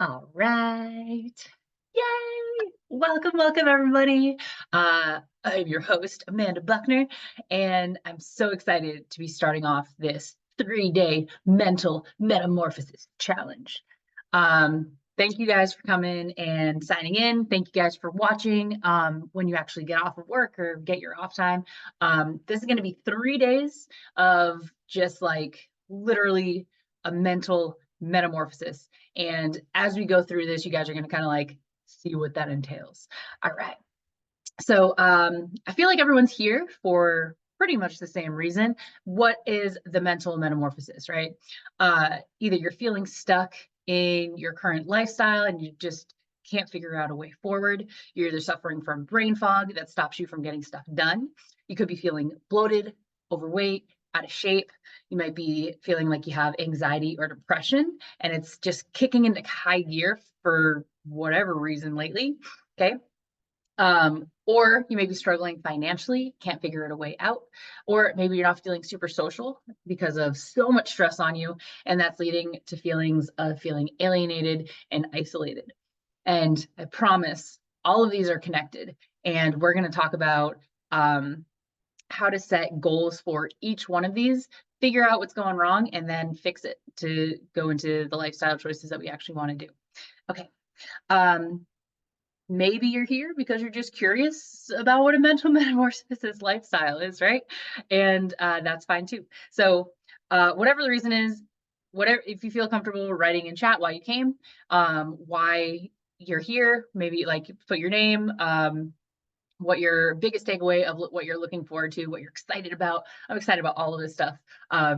All right. Yay! Welcome, everybody. I'm your host, Amanda Buckner, and I'm so excited to be starting off this 3-day mental metamorphosis challenge. Thank you guys for coming and signing in. Thank you guys for watching when you actually get off of work or get your off time. This is going to be 3 days of just like literally a mental metamorphosis. And as we go through this, you guys are going to kind of like see what that entails. All right. So I feel like everyone's here for pretty much the same reason. What is the mental metamorphosis, right? Either you're feeling stuck in your current lifestyle and you just can't figure out a way forward. You're either suffering from brain fog that stops you from getting stuff done. You could be feeling bloated, overweight, out of shape. You might be feeling like you have anxiety or depression and it's just kicking into high gear for whatever reason lately. Okay. Or you may be struggling financially, can't figure it a way out, or maybe you're not feeling super social because of so much stress on you, and that's leading to feelings of feeling alienated and isolated. And I promise all of these are connected, and we're going to talk about how to set goals for each one of these, figure out what's going wrong, and then fix it to go into the lifestyle choices that we actually want to do. Okay. Maybe you're here because you're just curious about what a mental metamorphosis lifestyle is, right? And that's fine too. So whatever the reason is, whatever, if you feel comfortable writing in chat why you came, why you're here, maybe like put your name, what your biggest takeaway of what you're looking forward to, what you're excited about. I'm excited about all of this stuff. I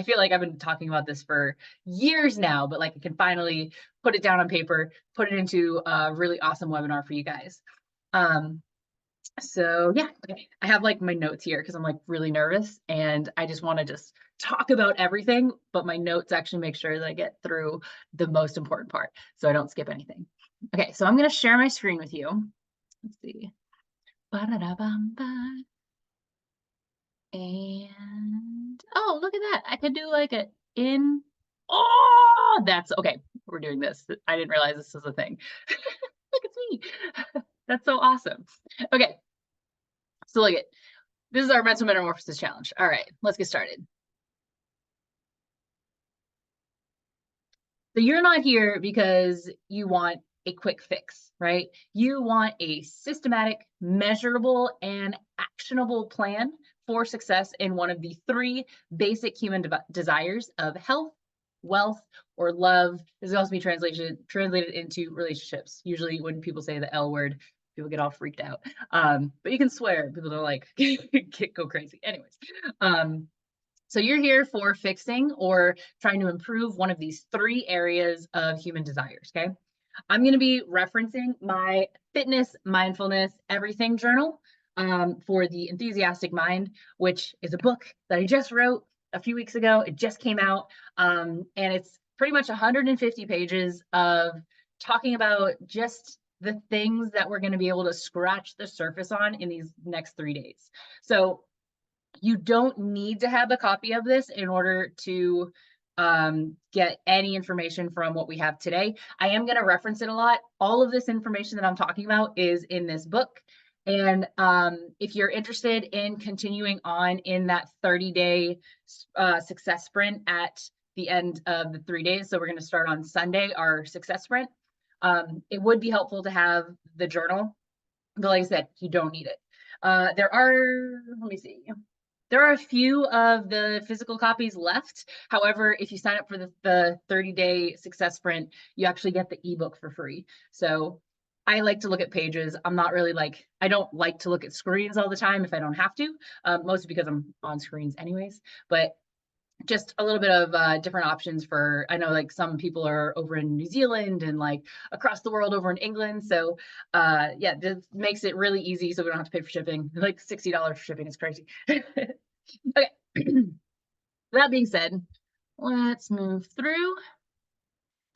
feel like I've been talking about this for years now, but like I can finally put it down on paper, put it into a really awesome webinar for you guys. So yeah, okay. I have like my notes here because I'm like really nervous and I just want to just talk about everything, but my notes actually make sure that I get through the most important part so I don't skip anything. Okay, so I'm going to share my screen with you. Let's see. Ba-da-da-bum-ba. And oh, look at that. I could do like a in. Oh, that's okay. We're doing this. I didn't realize this was a thing. Look at me. That's so awesome. Okay. So look at this is our mental metamorphosis challenge. All right, let's get started. So you're not here because you want a quick fix, right? You want a systematic, measurable, and actionable plan for success in one of the 3 basic human desires of health, wealth, or love. This can also be translated into relationships. Usually when people say the L word, people get all freaked out. But you can swear, people don't like go crazy. Anyways, so you're here for fixing or trying to improve one of these 3 areas of human desires, okay? I'm going to be referencing my fitness, mindfulness, everything journal for the Enthusiastic Mind, which is a book that I just wrote a few weeks ago. It just came out, and it's pretty much 150 pages of talking about just the things that we're going to be able to scratch the surface on in these next 3 days. So you don't need to have a copy of this in order to get any information from what we have today. I am going to reference it a lot. All of this information that I'm talking about is in this book. And if you're interested in continuing on in that 30-day success sprint at the end of the 3 days, so we're going to start on Sunday, our success sprint, it would be helpful to have the journal. But like I said, you don't need it. There are, let me see. There are a few of the physical copies left. However, if you sign up for the 30-day success sprint, you actually get the ebook for free. So I like to look at pages. I'm not really like, I don't like to look at screens all the time if I don't have to, mostly because I'm on screens anyways. But just a little bit of different options for, I know like some people are over in New Zealand and like across the world over in England. So yeah, this makes it really easy so we don't have to pay for shipping. Like $60 for shipping is crazy. Okay, that being said, let's move through.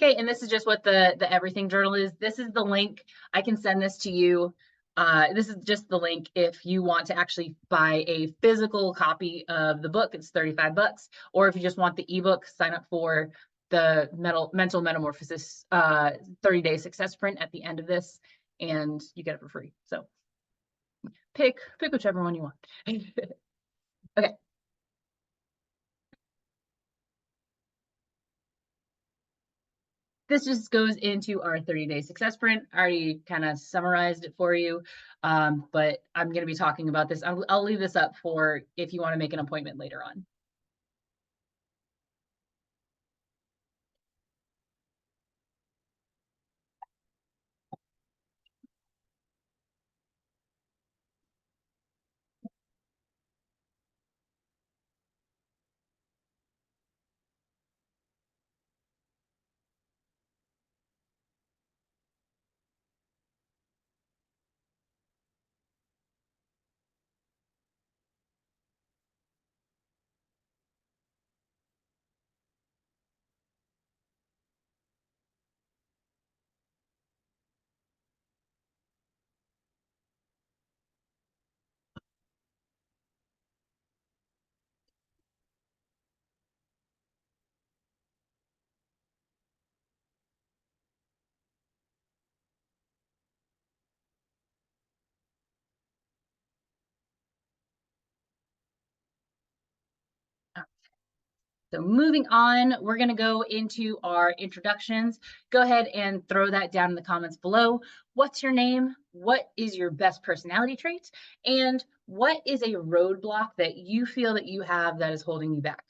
Okay, and this is just what the everything journal is. This is the link. I can send this to you. This is just the link if you want to actually buy a physical copy of the book. It's $35. Or if you just want the ebook, sign up for the mental metamorphosis 30-day success sprint at the end of this, and you get it for free. So pick whichever one you want. Okay. This just goes into our 30-day success sprint. I already kind of summarized it for you, but I'm going to be talking about this. I'll leave this up for if you want to make an appointment later on. So moving on, we're going to go into our introductions. Go ahead and throw that down in the comments below. What's your name? What is your best personality trait? And what is a roadblock that you feel that you have that is holding you back?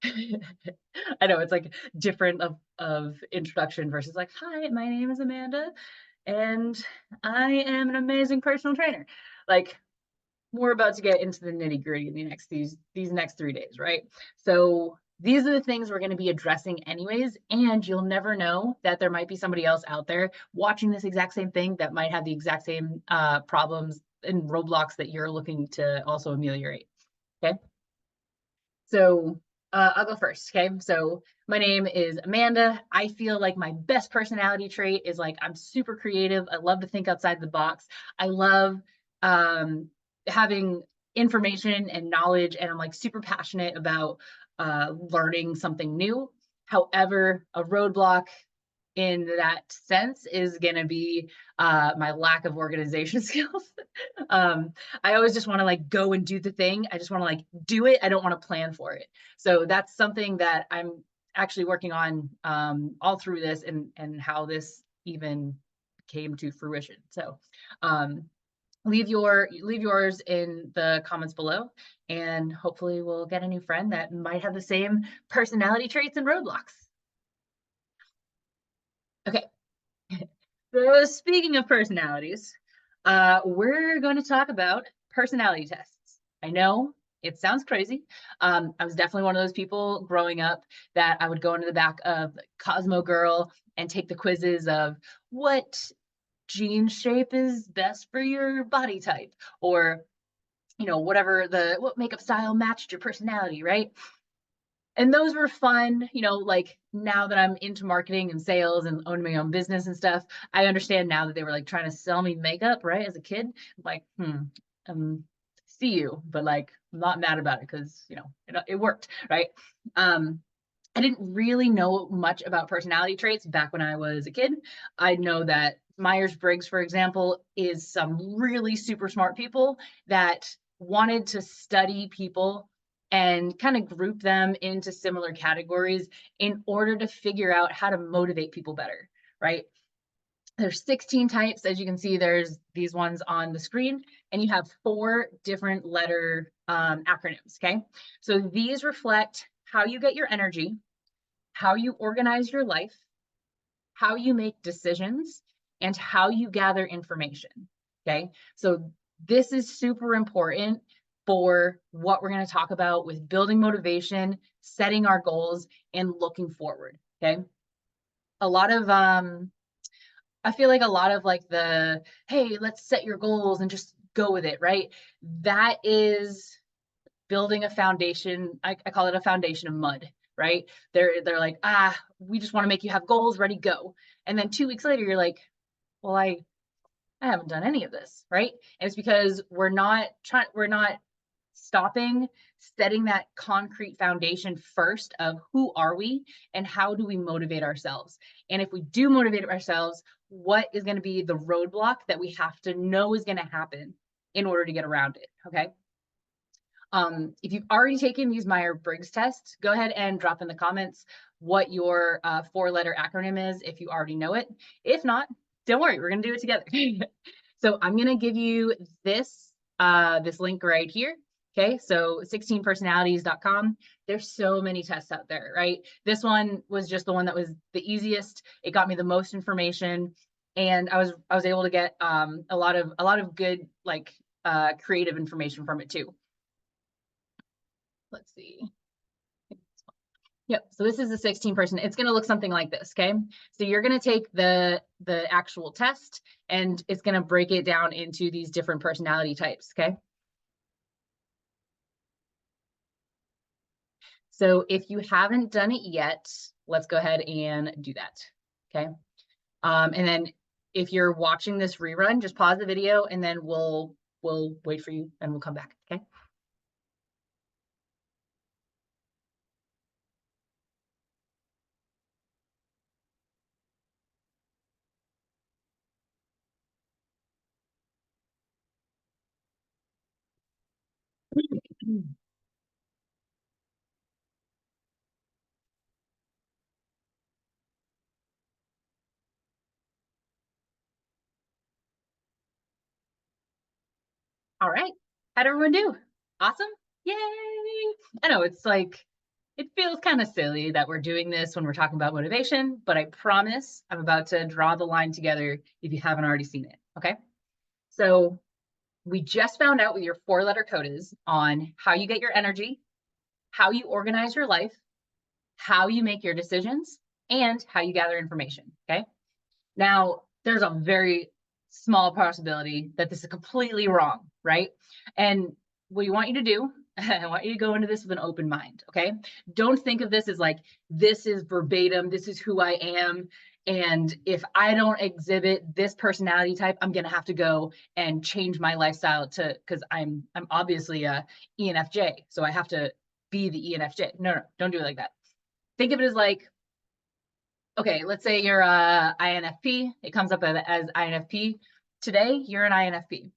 I know it's like different of introduction versus like, hi, my name is Amanda and I am an amazing personal trainer. Like, we're about to get into the nitty gritty in these next 3 days, right? So these are the things we're going to be addressing anyways, and you'll never know that there might be somebody else out there watching this exact same thing that might have the exact same problems and roadblocks that you're looking to also ameliorate. Okay. So I'll go first. Okay. So my name is Amanda. I feel like my best personality trait is like I'm super creative. I love to think outside the box. I love having information and knowledge, and I'm like super passionate about learning something new. However, a roadblock in that sense is going to be my lack of organization skills. I always just want to like go and do the thing. I just want to like do it. I don't want to plan for it. So that's something that I'm actually working on all through this, and how this even came to fruition. So leave yours in the comments below, and hopefully we'll get a new friend that might have the same personality traits and roadblocks. Okay. So speaking of personalities, we're going to talk about personality tests. I know it sounds crazy. I was definitely one of those people growing up that I would go into the back of Cosmo Girl and take the quizzes of what jean shape is best for your body type, or whatever what makeup style matched your personality, right? And those were fun. Like now that I'm into marketing and sales and owning my own business and stuff, I understand now that they were like trying to sell me makeup, right? As a kid, I'm like, see you, but like, I'm not mad about it because, it worked, right? I didn't really know much about personality traits back when I was a kid. I know that Myers-Briggs, for example, is some really super smart people that wanted to study people and kind of group them into similar categories in order to figure out how to motivate people better, right? There's 16 types. As you can see, there's these ones on the screen, and you have 4 different letter acronyms, okay? So these reflect how you get your energy, how you organize your life, how you make decisions, and how you gather information, okay? So this is super important for what we're going to talk about with building motivation, setting our goals, and looking forward, okay? A lot of, I feel like a lot of like hey, let's set your goals and just go with it, right? That is building a foundation. I call it a foundation of mud, right? They're like, we just want to make you have goals, ready, go. And then 2 weeks later, you're like, well, I haven't done any of this, right? And it's because we're not stopping, setting that concrete foundation first of who are we and how do we motivate ourselves. And if we do motivate ourselves, what is going to be the roadblock that we have to know is going to happen in order to get around it? Okay. If you've already taken these Myers-Briggs tests, go ahead and drop in the comments what your 4-letter acronym is if you already know it. If not, don't worry, we're going to do it together. So I'm going to give you this link right here. Okay, so 16personalities.com. There's so many tests out there, right? This one was just the one that was the easiest. It got me the most information, and I was able to get a lot of good like creative information from it too. Let's see. Yep. So this is the 16-person. It's going to look something like this. Okay. So you're going to take the actual test, and it's going to break it down into these different personality types. Okay. So if you haven't done it yet, let's go ahead and do that. Okay. And then if you're watching this rerun, just pause the video and then we'll wait for you and we'll come back. Okay. All right. How'd everyone do? Awesome. Yay. I know it's like, it feels kind of silly that we're doing this when we're talking about motivation, but I promise I'm about to draw the line together if you haven't already seen it. Okay. So we just found out what your 4-letter code is on how you get your energy, how you organize your life, how you make your decisions, and how you gather information. Okay. Now, there's a very small possibility that this is completely wrong, right? And what you want you to do, I want you to go into this with an open mind, okay? Don't think of this as like, this is verbatim, this is who I am. And if I don't exhibit this personality type, I'm gonna have to go and change my lifestyle because I'm obviously a ENFJ, so I have to be the ENFJ. No, don't do it like that. Think of it as like, okay, let's say you're a INFP. It comes up as INFP. Today, you're an INFP.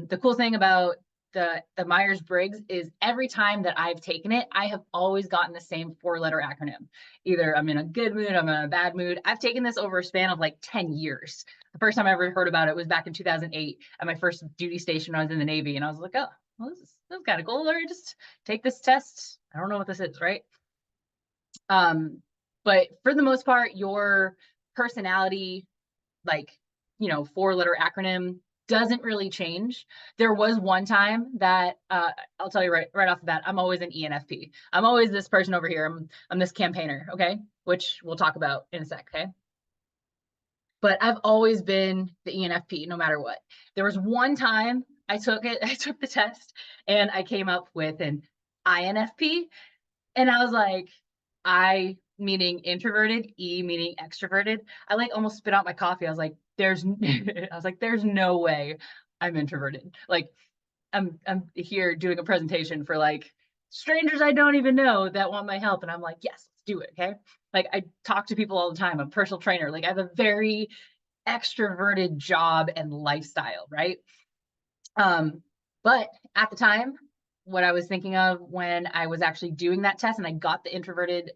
The cool thing about the Myers-Briggs is every time that I've taken it, I have always gotten the same 4-letter acronym. Either I'm in a good mood, I'm in a bad mood. I've taken this over a span of like 10 years. The first time I ever heard about it was back in 2008 at my first duty station when I was in the Navy. And I was like, oh, well, this is kind of cool. Or just take this test. I don't know what this is, right? But for the most part, your personality, like, 4-letter acronym doesn't really change. There was one time that I'll tell you right off the bat, I'm always an ENFP. I'm always this person over here. I'm this campaigner, okay? Which we'll talk about in a sec, okay? But I've always been the ENFP no matter what. There was one time I took the test and I came up with an INFP, and I was like, I meaning introverted, E meaning extroverted. I like almost spit out my coffee. I was like, there's no way I'm introverted. Like I'm here doing a presentation for like strangers I don't even know that want my help. And I'm like, yes, let's do it. Okay. Like I talk to people all the time. I'm a personal trainer. Like I have a very extroverted job and lifestyle, right? But at the time, what I was thinking of when I was actually doing that test and I got the introverted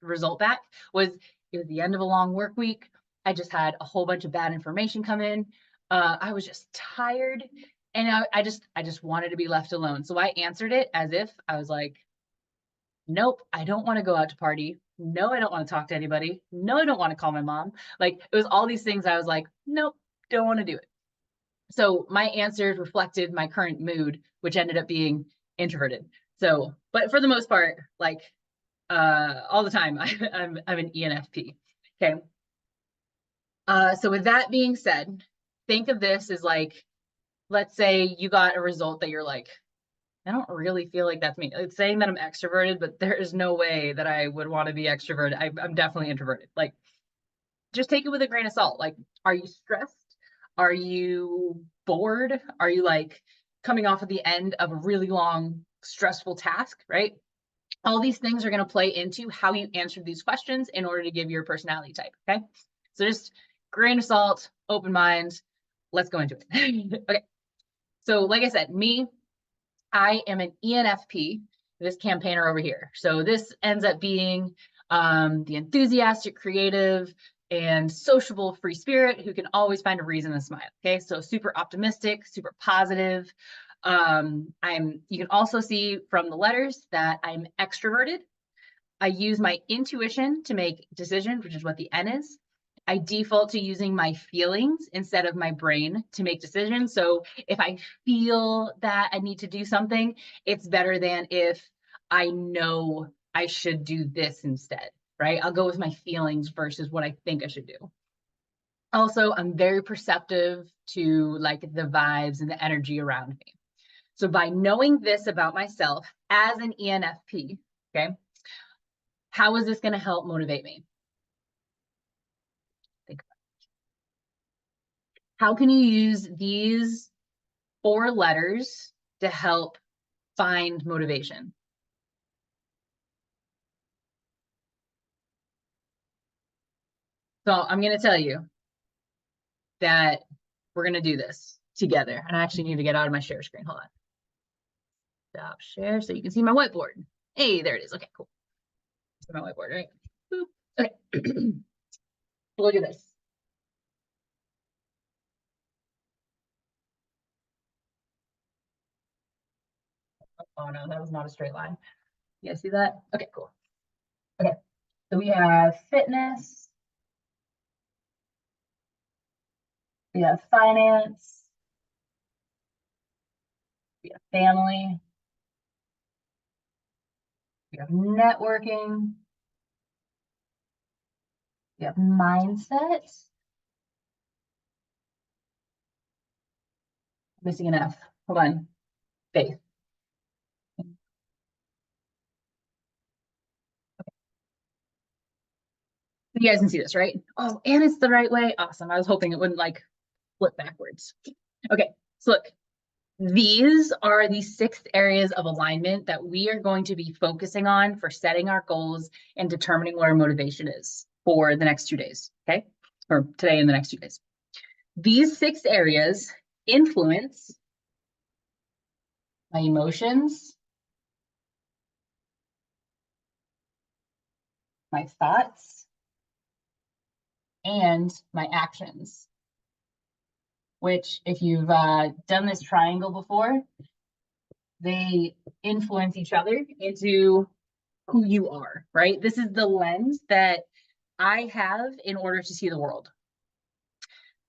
result back was it was the end of a long work week. I just had a whole bunch of bad information come in. I was just tired, and I just wanted to be left alone. So I answered it as if I was like, nope, I don't want to go out to party. No, I don't want to talk to anybody. No, I don't want to call my mom. Like it was all these things I was like, nope, don't want to do it. So my answers reflected my current mood, which ended up being introverted. So, but for the most part, like all the time, I'm an ENFP. Okay. So with that being said, think of this as like, let's say you got a result that you're like, I don't really feel like that's me. It's saying that I'm extroverted, but there is no way that I would want to be extroverted. I'm definitely introverted. Like, just take it with a grain of salt. Like, are you stressed? Are you bored? Are you like coming off of the end of a really long, stressful task, right? All these things are going to play into how you answer these questions in order to give your personality type, okay? So just grain of salt, open mind, let's go into it. Okay, so like I said, I am an ENFP, this campaigner over here. So this ends up being the enthusiastic, creative, and sociable free spirit who can always find a reason to smile. Okay, so super optimistic, super positive. You can also see from the letters that I'm extroverted. I use my intuition to make decisions, which is what the N is. I default to using my feelings instead of my brain to make decisions. So if I feel that I need to do something, it's better than if I know I should do this instead, right? I'll go with my feelings versus what I think I should do. Also, I'm very perceptive to like the vibes and the energy around me. So by knowing this about myself as an ENFP, okay, how is this going to help motivate me? Think about it. How can you use these 4 letters to help find motivation? So I'm going to tell you that we're going to do this together. And I actually need to get out of my share screen. Hold on. Stop share so you can see my whiteboard. Hey, there it is. Okay, cool. See my whiteboard, right? Boop. Okay. Look at this. Oh no, that was not a straight line. You guys see that? Okay, cool. Okay, so we have fitness, we have finance, we have family, we have networking, we have mindset. Missing an F. Hold on. Faith. You guys can see this, right? Oh, and it's the right way. Awesome. I was hoping it wouldn't like flip backwards. Okay, so look, these are the 6 areas of alignment that we are going to be focusing on for setting our goals and determining what our motivation is for the next 2 days, okay? Or today and the next 2 days. These 6 areas influence my emotions, my thoughts, and my actions, which if you've done this triangle before, they influence each other into who you are, right? This is the lens that I have in order to see the world,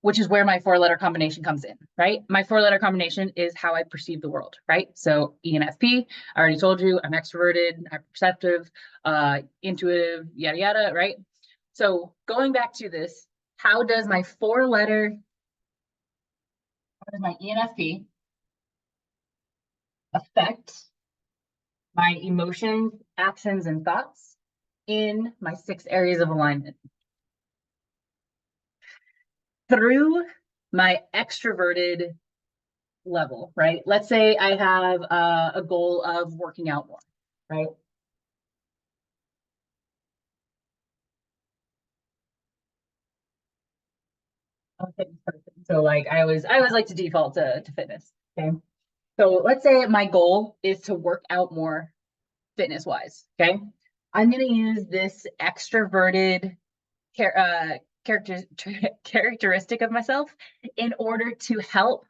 which is where my 4-letter combination comes in, right? My 4-letter combination is how I perceive the world, right? So ENFP, I already told you, I'm extroverted, I'm perceptive, intuitive, yada, yada, right? So going back to this, how does my ENFP affect my emotions, actions, and thoughts in my 6 areas of alignment? Through my extroverted level, right? Let's say I have a goal of working out more, right? I'm a fitness person. So like I always like to default to fitness. Okay. So let's say my goal is to work out more fitness wise. Okay. I'm gonna use this extroverted character characteristic of myself in order to help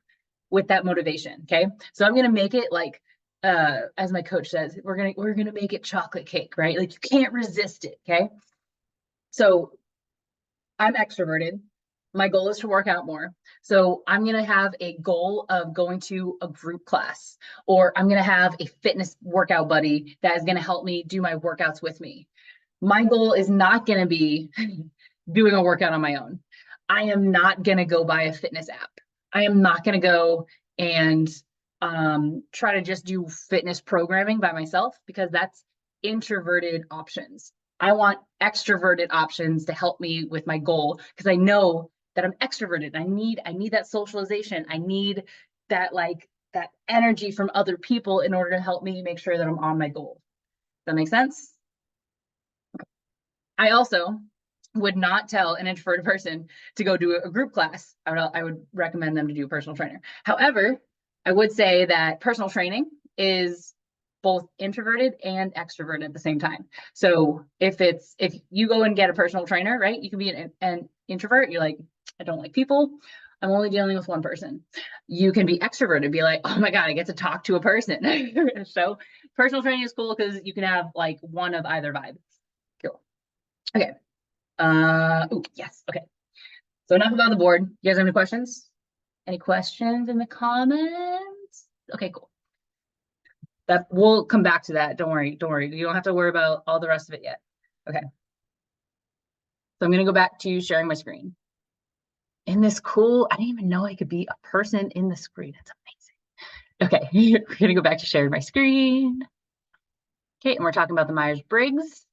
with that motivation. Okay. So I'm gonna make it like as my coach says, we're gonna make it chocolate cake, right? Like you can't resist it. Okay. So I'm extroverted. My goal is to work out more. So I'm going to have a goal of going to a group class, or I'm going to have a fitness workout buddy that is going to help me do my workouts with me. My goal is not going to be doing a workout on my own. I am not going to go buy a fitness app. I am not going to go and try to just do fitness programming by myself because that's introverted options. I want extroverted options to help me with my goal because I know that I'm extroverted. I need that socialization. I need that like that energy from other people in order to help me make sure that I'm on my goal. Does that make sense? I also would not tell an introverted person to go do a group class. I would recommend them to do a personal trainer. However, I would say that personal training is both introverted and extroverted at the same time. So if you go and get a personal trainer, right, you can be an introvert. You're like, I don't like people. I'm only dealing with one person. You can be extroverted, be like, oh my God, I get to talk to a person. So personal training is cool because you can have like one of either vibe. Cool. Okay. Yes. Okay. So enough about the board. You guys have any questions? Any questions in the comments? Okay, cool. That we'll come back to that. Don't worry. Don't worry. You don't have to worry about all the rest of it yet. Okay. So I'm gonna go back to sharing my screen. In this cool, I didn't even know I could be a person in the screen. That's amazing. Okay, we're gonna go back to sharing my screen. Okay, and we're talking about the Myers-Briggs.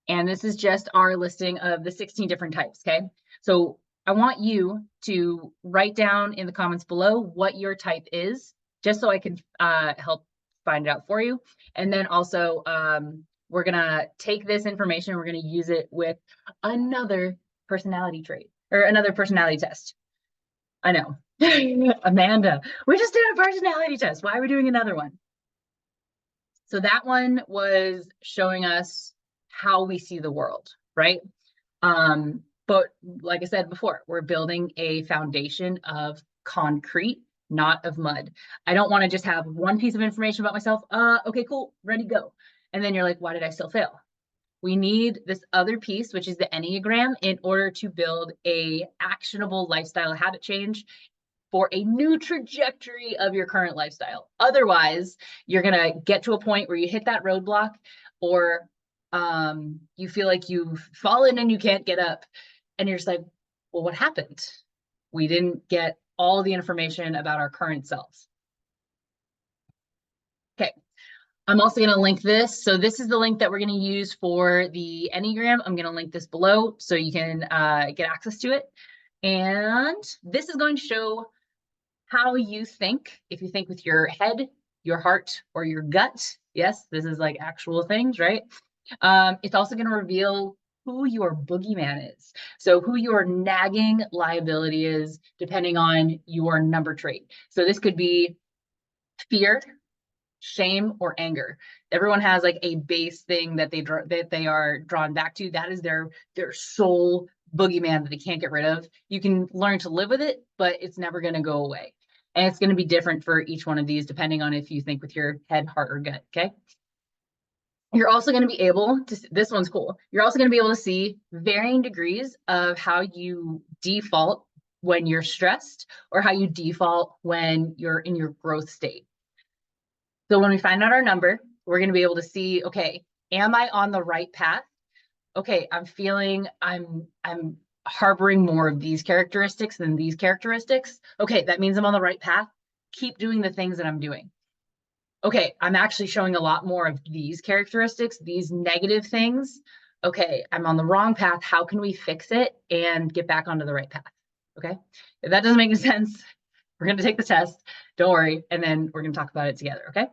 And this is just our listing of the 16 different types, okay? So I want you to write down in the comments below what your type is, just so I can help find it out for you. And then also, we're gonna take this information, we're gonna use it with another personality trait or another personality test. I know, Amanda, we just did a personality test. Why are we doing another one? So that one was showing us how we see the world, right? But like I said before, we're building a foundation of concrete, not of mud. I don't want to just have one piece of information about myself. Okay, cool, ready, go. And then you're like, why did I still fail? We need this other piece, which is the Enneagram, in order to build a actionable lifestyle habit change for a new trajectory of your current lifestyle. Otherwise, you're going to get to a point where you hit that roadblock, or you feel like you've fallen and you can't get up. And you're just like, well, what happened? We didn't get all the information about our current selves. Okay. I'm also going to link this. So this is the link that we're going to use for the Enneagram. I'm going to link this below so you can get access to it. And this is going to show how you think. If you think with your head, your heart, or your gut, yes, this is like actual things, right? It's also going to reveal who your boogeyman is. So who your nagging liability is, depending on your number trait. So this could be fear, shame, or anger. Everyone has like a base thing that they are drawn back to. That is their soul boogeyman that they can't get rid of. You can learn to live with it, but it's never going to go away. And it's going to be different for each one of these, depending on if you think with your head, heart, or gut. Okay. You're also going to be able to, this one's cool. You're also going to be able to see varying degrees of how you default when you're stressed or how you default when you're in your growth state. So when we find out our number, we're going to be able to see, okay, am I on the right path? Okay, I'm feeling I'm harboring more of these characteristics than these characteristics. Okay, that means I'm on the right path. Keep doing the things that I'm doing. Okay, I'm actually showing a lot more of these characteristics, these negative things. Okay, I'm on the wrong path. How can we fix it and get back onto the right path? Okay, if that doesn't make any sense, we're going to take the test. Don't worry. And then we're going to talk about it together. Okay.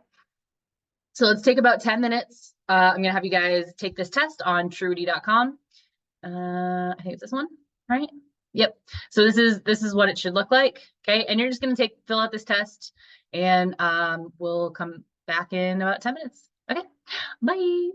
So let's take about 10 minutes. I'm going to have you guys take this test on truity.com. I think it's this one, right? Yep. So this is what it should look like. Okay. And you're just going to fill out this test, and we'll come back in about 10 minutes. Okay. Bye.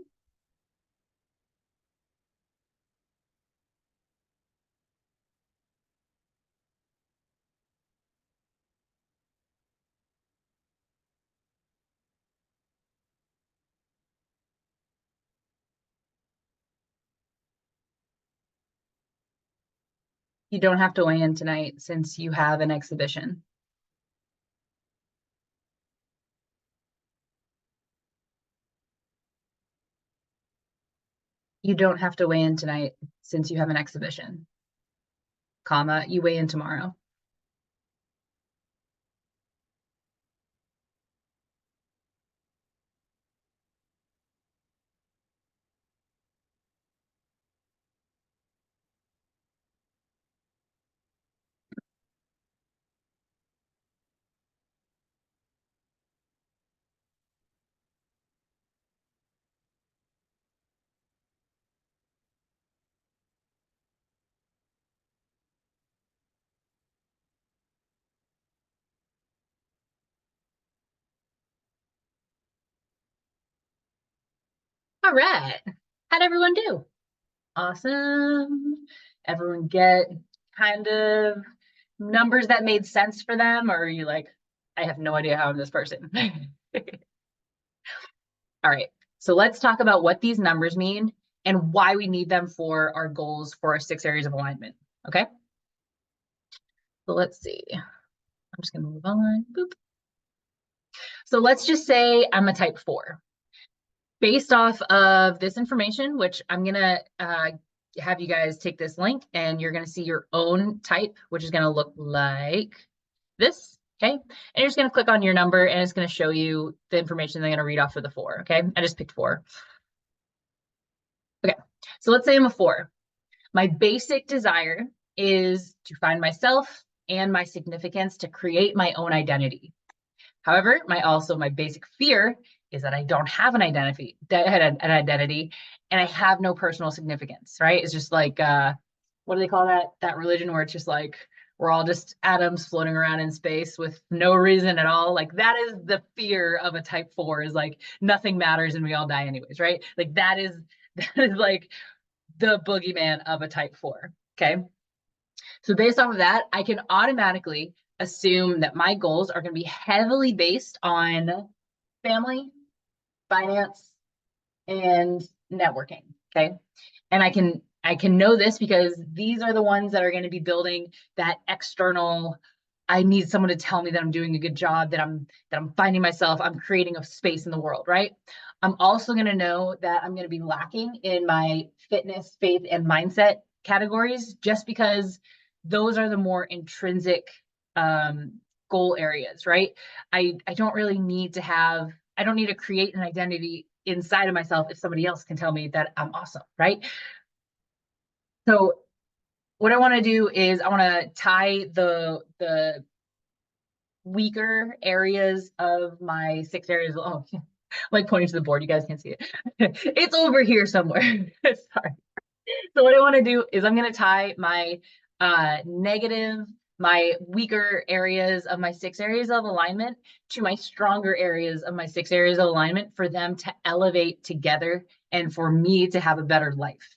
You don't have to weigh in tonight since you have an exhibition. You don't have to weigh in tonight since you have an exhibition, comma, you weigh in tomorrow. All right. How'd everyone do? Awesome. Everyone get kind of numbers that made sense for them, or are you like, I have no idea how I'm this person? All right. So let's talk about what these numbers mean and why we need them for our goals for our 6 areas of alignment. Okay. So let's see. I'm just going to move on. Boop. So let's just say I'm a type 4. Based off of this information, which I'm going to have you guys take this link and you're going to see your own type, which is going to look like this. Okay. And you're just going to click on your number and it's going to show you the information they're going to read off for the 4. Okay. I just picked 4. Okay. So let's say I'm a 4. My basic desire is to find myself and my significance to create my own identity. However, my basic fear is that I don't have an identity, and I have no personal significance, right? It's just like, what do they call that religion where it's just like, we're all just atoms floating around in space with no reason at all. Like that is the fear of a type 4, is like nothing matters and we all die anyways, right? Like that is like the boogeyman of a type 4. Okay. So based off of that, I can automatically assume that my goals are going to be heavily based on family, finance, and networking. Okay. And I can know this because these are the ones that are going to be building that external, I need someone to tell me that I'm doing a good job, that I'm finding myself, I'm creating a space in the world, right? I'm also going to know that I'm going to be lacking in my fitness, faith, and mindset categories, just because those are the more intrinsic goal areas, right? I don't really need to have, I don't need to create an identity inside of myself if somebody else can tell me that I'm awesome, right? So what I want to do is I want to tie the weaker areas of my 6 areas. Oh, I'm like pointing to the board. You guys can't see it. It's over here somewhere. Sorry. So what I want to do is I'm going to tie my negative, my weaker areas of my 6 areas of alignment to my stronger areas of my 6 areas of alignment for them to elevate together and for me to have a better life.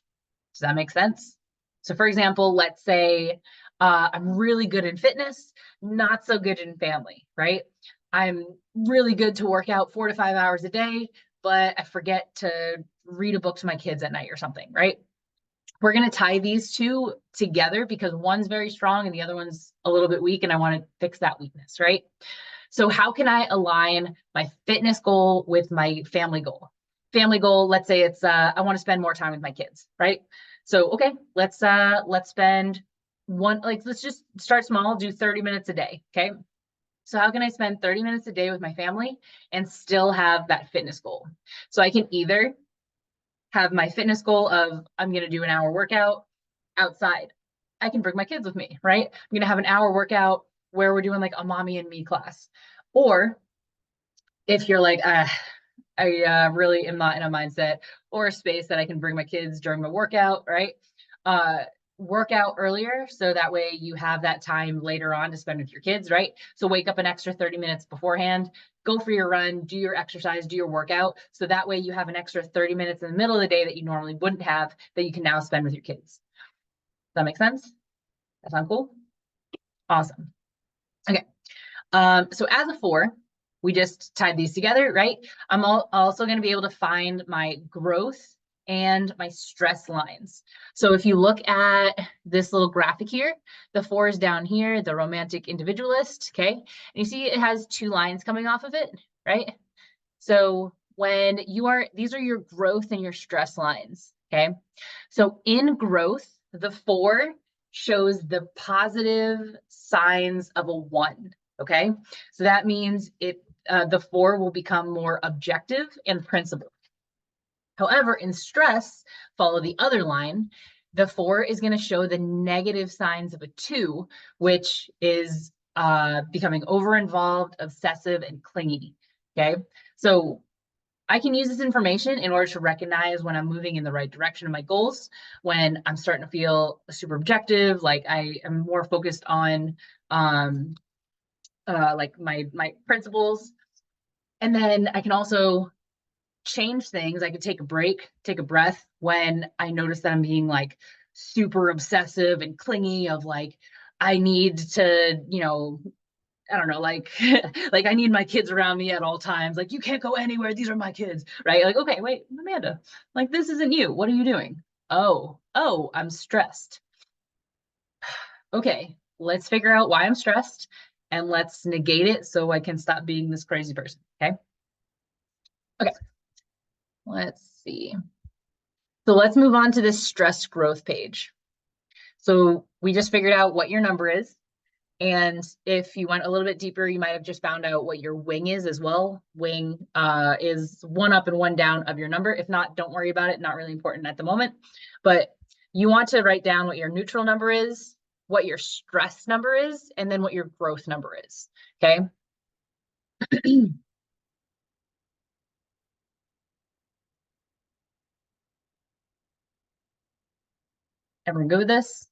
Does that make sense? So for example, let's say I'm really good in fitness, not so good in family, right? I'm really good to work out 4 to 5 hours a day, but I forget to read a book to my kids at night or something, right? We're going to tie these two together because one's very strong and the other one's a little bit weak, and I want to fix that weakness, right? So how can I align my fitness goal with my family goal? Family goal, let's say it's I want to spend more time with my kids, right? So okay, let's spend let's just start small, do 30 minutes a day, okay? So how can I spend 30 minutes a day with my family and still have that fitness goal? So I can either have my fitness goal of I'm going to do an hour workout outside. I can bring my kids with me, right? I'm going to have an hour workout where we're doing like a mommy and me class. Or if you're like, I really am not in a mindset or a space that I can bring my kids during my workout, right? Work out earlier so that way you have that time later on to spend with your kids, right? So wake up an extra 30 minutes beforehand, go for your run, do your exercise, do your workout. So that way you have an extra 30 minutes in the middle of the day that you normally wouldn't have that you can now spend with your kids. Does that make sense? That sound cool? Awesome. Okay. So as a 4, we just tied these together, right? I'm also going to be able to find my growth and my stress lines. So if you look at this little graphic here, the 4 is down here, the romantic individualist, okay? And you see it has 2 lines coming off of it, right? So when these are your growth and your stress lines, okay? So in growth, the 4 shows the positive signs of a 1, okay? So that means the 4 will become more objective and principled. However, in stress, follow the other line, the 4 is going to show the negative signs of a 2, which is becoming over-involved, obsessive, and clingy, okay? So I can use this information in order to recognize when I'm moving in the right direction of my goals, when I'm starting to feel super objective, like I am more focused on like my principles. And then I can also change things. I could take a break, take a breath when I notice that I'm being like super obsessive and clingy of like, I need to, I don't know, like, like I need my kids around me at all times. Like, you can't go anywhere. These are my kids, right? Like, okay, wait, Amanda, like, this isn't you. What are you doing? Oh, I'm stressed. Okay, let's figure out why I'm stressed and let's negate it so I can stop being this crazy person. Okay. Okay. Let's see. So let's move on to this stress growth page. So we just figured out what your number is. And if you went a little bit deeper, you might have just found out what your wing is as well. Wing is one up and one down of your number. If not, don't worry about it. Not really important at the moment. But you want to write down what your neutral number is, what your stress number is, and then what your growth number is. Okay. Everyone good with this?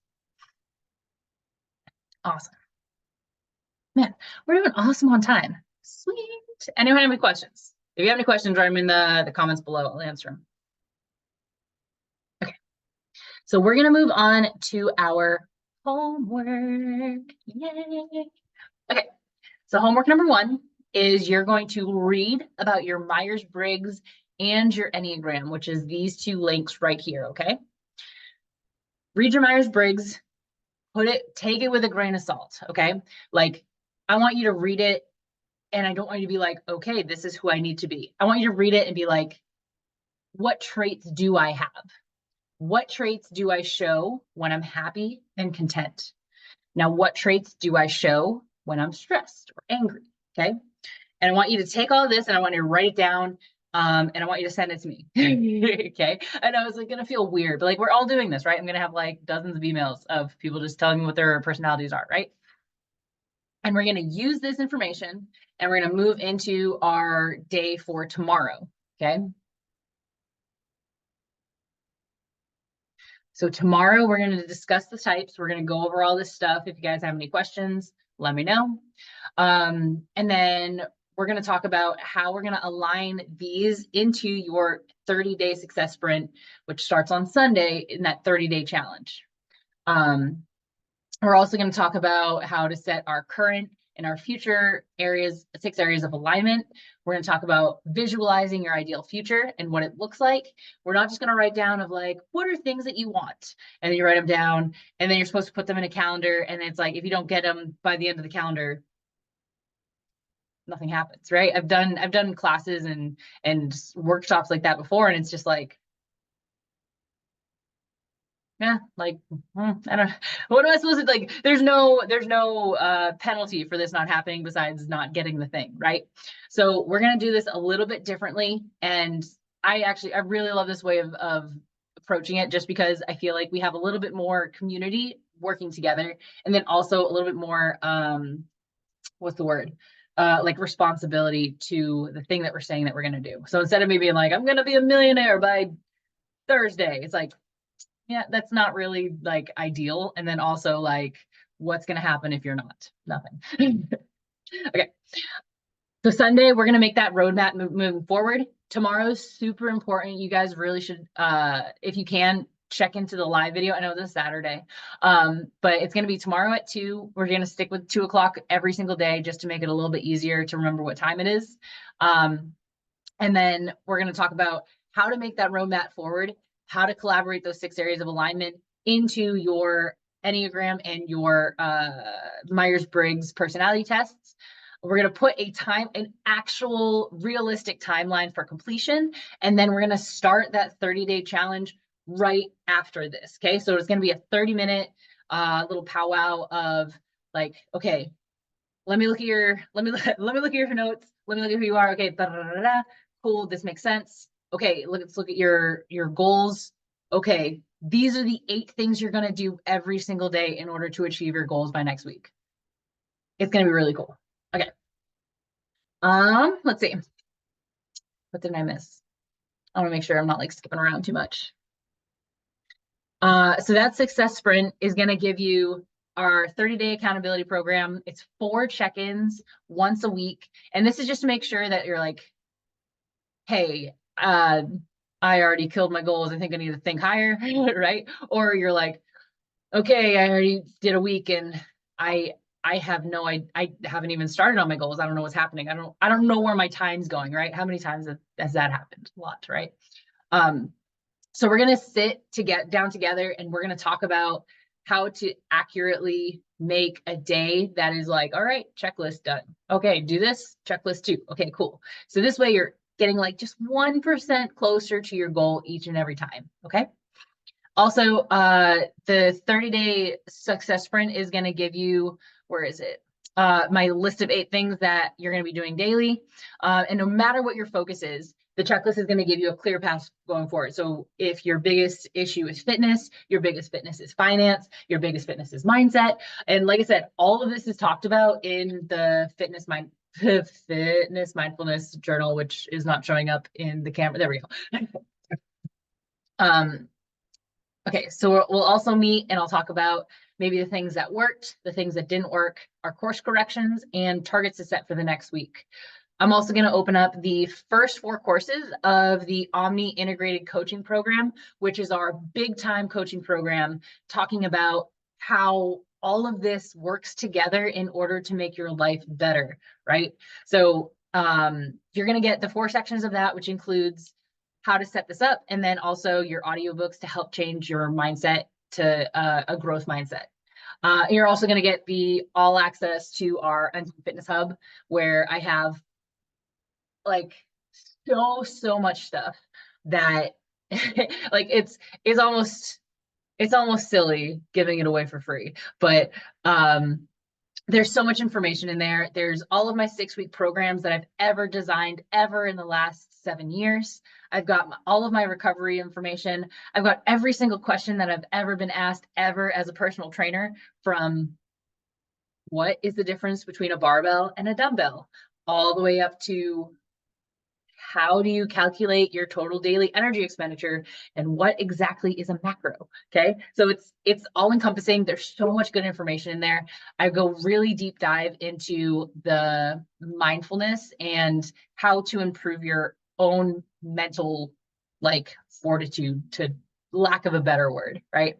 Awesome. Man, we're doing awesome on time. Sweet. Anyone have any questions? If you have any questions, write them in the comments below. I'll answer them. Okay. So we're going to move on to our homework. Yay. Okay. So homework number 1 is you're going to read about your Myers-Briggs and your Enneagram, which is these 2 links right here. Okay. Read your Myers-Briggs, take it with a grain of salt. Okay. Like, I want you to read it and I don't want you to be like, okay, this is who I need to be. I want you to read it and be like, what traits do I have? What traits do I show when I'm happy and content? Now, what traits do I show when I'm stressed or angry? Okay. And I want you to take all of this and I want you to write it down. And I want you to send it to me. Okay. I know it's like going to feel weird, but like we're all doing this, right? I'm going to have like dozens of emails of people just telling me what their personalities are, right? And we're going to use this information and we're going to move into our day for tomorrow. Okay. So tomorrow we're going to discuss the types. We're going to go over all this stuff. If you guys have any questions, let me know. And then we're going to talk about how we're going to align these into your 30-day success sprint, which starts on Sunday in that 30-day challenge. We're also going to talk about how to set our current and our future areas, 6 areas of alignment. We're going to talk about visualizing your ideal future and what it looks like. We're not just going to write down of like, what are things that you want? And then you write them down and then you're supposed to put them in a calendar. And it's like, if you don't get them by the end of the calendar, nothing happens, right? I've done classes and workshops like that before. And it's just like, yeah, like, I don't, what am I supposed to, like, there's no penalty for this not happening besides not getting the thing, right? So we're going to do this a little bit differently. And I really love this way of approaching it just because I feel like we have a little bit more community working together. And then also a little bit more, what's the word? Like responsibility to the thing that we're saying that we're going to do. So instead of me being like, I'm going to be a millionaire by Thursday, it's like, yeah, that's not really like ideal. And then also like, what's going to happen if you're not? Nothing. Okay. So Sunday, we're going to make that roadmap moving forward. Tomorrow's super important. You guys really should, if you can, check into the live video. I know this is Saturday, but it's going to be tomorrow at 2. We're going to stick with 2 o'clock every single day just to make it a little bit easier to remember what time it is. And then we're going to talk about how to make that roadmap forward, how to collaborate those 6 areas of alignment into your Enneagram and your Myers-Briggs personality tests. We're going to put an actual realistic timeline for completion. And then we're going to start that 30-day challenge right after this. Okay. So it's going to be a 30-minute little powwow of like, okay, let me look at your notes. Let me look at who you are. Okay. Da, da, da, da. Cool. This makes sense. Okay. Let's look at your goals. Okay. These are the 8 things you're going to do every single day in order to achieve your goals by next week. It's going to be really cool. Okay. Let's see. What did I miss? I want to make sure I'm not like skipping around too much. So that success sprint is going to give you our 30-day accountability program. It's 4 check-ins once a week. And this is just to make sure that you're like, hey, I already killed my goals. I think I need to think higher, right? Or you're like, okay, I already did a week and I I have no I haven't even started on my goals. I don't know what's happening. I don't know where my time's going, right? How many times has that happened? A lot, right? Um, so we're gonna sit to get down together and we're gonna talk about how to accurately make a day that is like, all right, checklist done. Okay, do this, checklist two. Okay, cool. So this way you're getting like just 1% closer to your goal each and every time. Okay. Also, the 30-day success sprint is going to give you, where is it? My list of 8 things that you're going to be doing daily. And no matter what your focus is, the checklist is going to give you a clear path going forward. So if your biggest issue is fitness, your biggest fitness is finance, your biggest fitness is mindset. And like I said, all of this is talked about in the fitness mindfulness journal, which is not showing up in the camera. There we go. um, Okay, so we'll also meet and I'll talk about maybe the things that worked, the things that didn't work, our course corrections, and targets to set for the next week. I'm also going to open up the first 4 courses of the Omni Integrated Coaching Program, which is our big time coaching program, talking about how all of this works together in order to make your life better, right? So you're going to get the 4 sections of that, which includes how to set this up, and then also your audiobooks to help change your mindset to a growth mindset. You're also going to get the all access to our Fitness Hub, where I have like so much stuff that like it's almost silly giving it away for free, but there's so much information in there. There's all of my 6-week programs that I've ever designed ever in the last 7 years. I've got all of my recovery information. I've got every single question that I've ever been asked ever as a personal trainer, from what is the difference between a barbell and a dumbbell, all the way up to how do you calculate your total daily energy expenditure and what exactly is a macro. Okay, so it's all encompassing. There's so much good information in there. I go really deep dive into the mindfulness and how to improve your own mental like fortitude, to lack of a better word, right?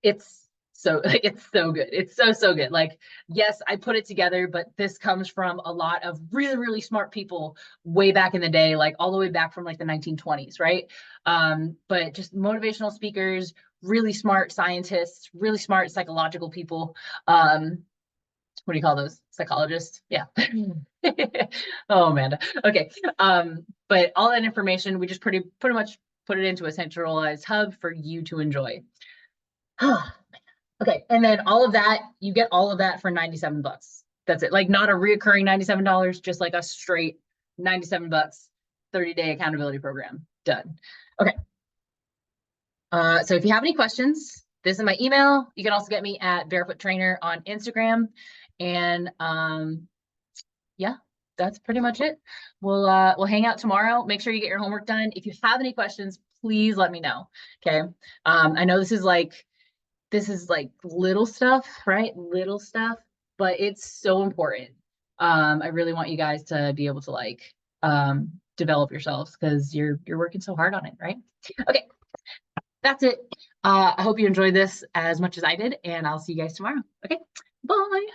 It's it's so good. It's so good. Like, yes, I put it together, but this comes from a lot of really smart people way back in the day, like all the way back from like the 1920s, right? But just motivational speakers, really smart scientists, really smart psychological people. What do you call those? Psychologists? Yeah. Oh, Amanda. Okay. But all that information, we just pretty much put it into a centralized hub for you to enjoy. Okay, and then all of that, you get all of that for 97 bucks. That's it. Like, not a reoccurring $97, just like a straight 97 bucks, 30-day accountability program. Done. Okay. So if you have any questions, this is my email. You can also get me at Barefoot Trainer on Instagram. And yeah, that's pretty much it. We'll hang out tomorrow. Make sure you get your homework done. If you have any questions, please let me know. Okay. I know this is like little stuff, right? Little stuff, but it's so important. I really want you guys to be able to like develop yourselves, because you're working so hard on it, right? Okay, that's it. I hope you enjoyed this as much as I did, and I'll see you guys tomorrow. Okay, bye.